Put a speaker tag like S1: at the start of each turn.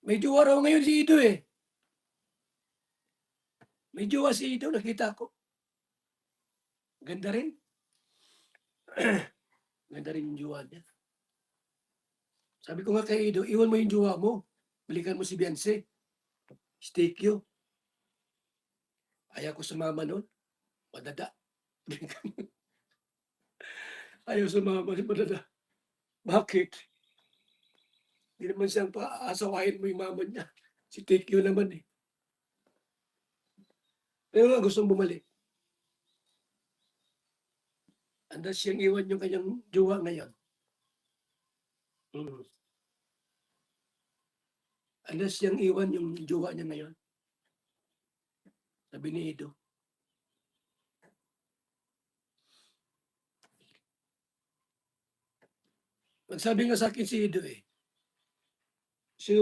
S1: May jowa raw ngayon si Ido eh. May jowa si Ido, nakita ko. Ganda rin. Ganda rin yung jowa niya. Sabi ko nga kay Ido, iwan mo yung jowa mo. Balikan mo si Beyonce. Steak you. Ayaw ko sumama nun. Madada. Ayaw sumama si Madada. Bakit? Hindi naman siyang paasawahin mo yung mama niya. Si Take You naman eh. Pero nga gustong bumalik. Andas siyang iwan yung kanyang jowa ngayon. Mm. Andas siyang iwan yung jowa niya ngayon. Sabi ni Ido. Magsabi nga sa akin si Ido eh. Si